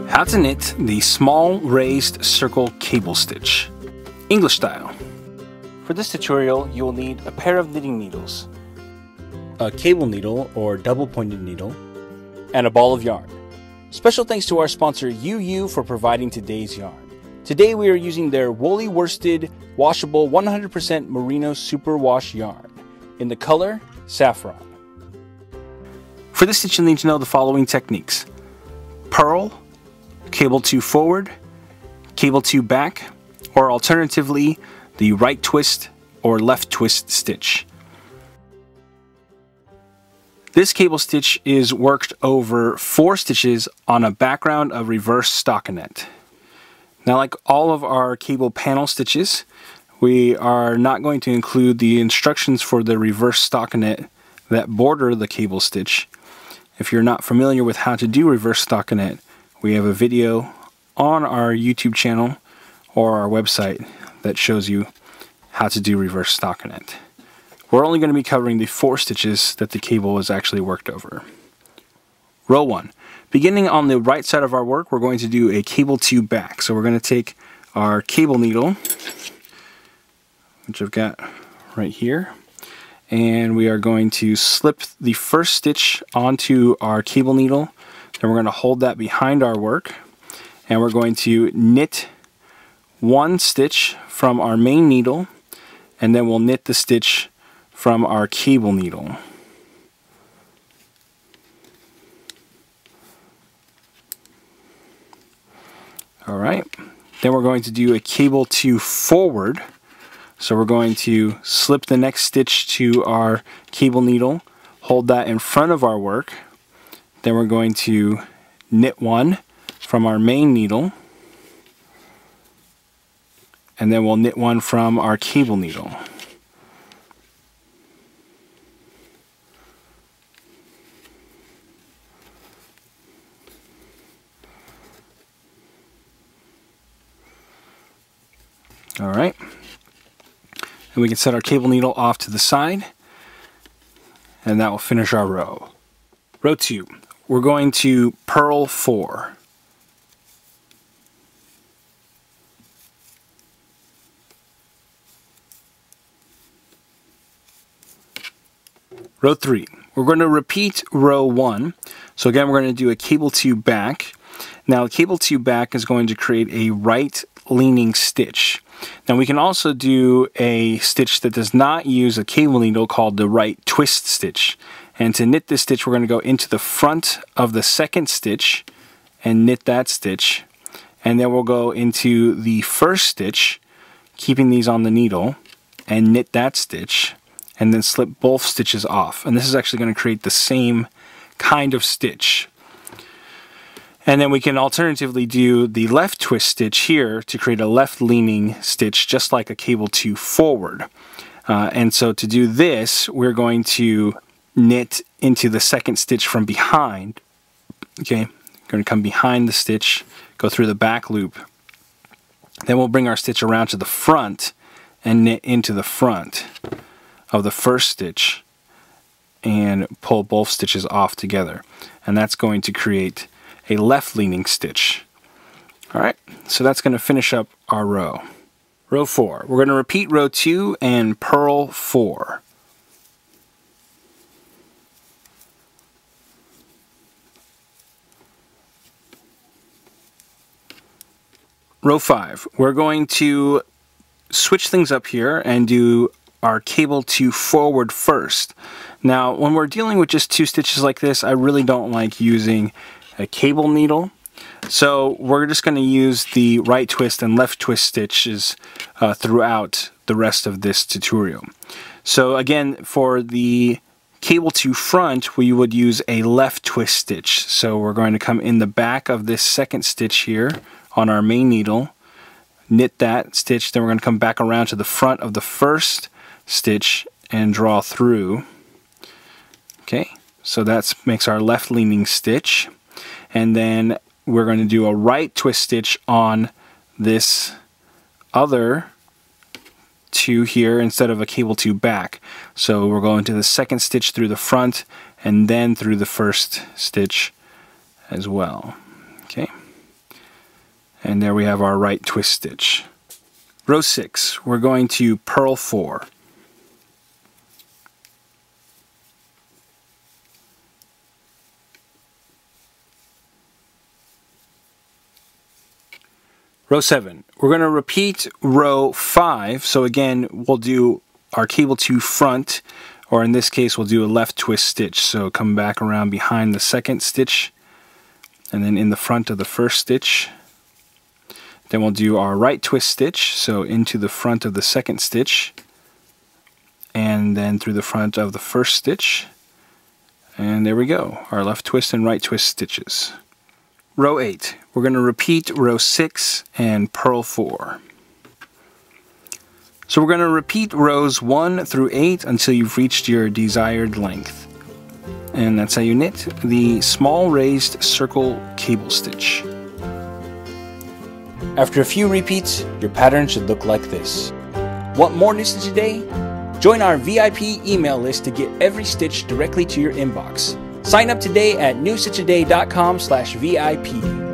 How to knit the small raised circle cable stitch, English style. For this tutorial, you will need a pair of knitting needles, a cable needle or double pointed needle, and a ball of yarn. Special thanks to our sponsor UU for providing today's yarn. Today we are using their woolly worsted washable 100% merino superwash yarn in the color saffron. For this stitch you'll need to know the following techniques: purl, cable 2 forward, cable 2 back, or alternatively the right twist or left twist stitch. This cable stitch is worked over 4 stitches on a background of reverse stockinette. Now, like all of our cable panel stitches, we are not going to include the instructions for the reverse stockinette that border the cable stitch. If you're not familiar with how to do reverse stockinette, we have a video on our YouTube channel or our website that shows you how to do reverse stockinette. We're only going to be covering the 4 stitches that the cable is actually worked over. Row 1. Beginning on the right side of our work, we're going to do a cable 2 back. So we're going to take our cable needle, which I've got right here, and we are going to slip the first stitch onto our cable needle. Then we're going to hold that behind our work, and we're going to knit 1 stitch from our main needle, and then we'll knit the stitch from our cable needle. Alright, then we're going to do a cable 2 forward. So we're going to slip the next stitch to our cable needle, hold that in front of our work. Then we're going to knit 1 from our main needle, and then we'll knit 1 from our cable needle. Alright, and we can set our cable needle off to the side, and that will finish our row. Row 2, we're going to purl 4. Row 3, we're going to repeat row 1. So again, we're going to do a cable 2 back. Now, the cable 2 back is going to create a right leaning stitch. Now, we can also do a stitch that does not use a cable needle called the right twist stitch. And to knit this stitch, we're going to go into the front of the second stitch and knit that stitch. And then we'll go into the first stitch, keeping these on the needle, and knit that stitch, and then slip both stitches off. And this is actually going to create the same kind of stitch. And then we can alternatively do the left twist stitch here to create a left leaning stitch, just like a cable 2 forward. And so to do this, we're going to knit into the second stitch from behind. Okay, going to come behind the stitch, go through the back loop. Then we'll bring our stitch around to the front and knit into the front of the first stitch and pull both stitches off together. And that's going to create a left leaning stitch. Alright, so that's going to finish up our row. Row 4. We're going to repeat row 2 and purl 4. Row 5. We're going to switch things up here and do our cable 2 forward first. Now, when we're dealing with just 2 stitches like this, I really don't like using a cable needle. So we're just going to use the right twist and left twist stitches throughout the rest of this tutorial. So again, for the cable 2 front, we would use a left twist stitch. So we're going to come in the back of this second stitch here on our main needle, knit that stitch, then we're going to come back around to the front of the first stitch and draw through. Okay, so that makes our left leaning stitch. And then we're going to do a right twist stitch on this other 2 here instead of a cable 2 back. So we're going to the second stitch through the front and then through the first stitch as well. Okay. And there we have our right twist stitch. Row 6, we're going to purl 4. Row 7, we're going to repeat row 5. So again, we'll do our cable 2 front, or in this case, we'll do a left twist stitch. So come back around behind the second stitch, and then in the front of the first stitch. Then we'll do our right twist stitch, so into the front of the second stitch, and then through the front of the first stitch. And there we go, our left twist and right twist stitches. Row 8, we're going to repeat row 6 and purl 4. So we're going to repeat rows 1 through 8 until you've reached your desired length. And that's how you knit the small raised circle cable stitch. After a few repeats, your pattern should look like this. Want more New Stitch a Day? Join our VIP email list to get every stitch directly to your inbox. Sign up today at newstitchaday.com/VIP.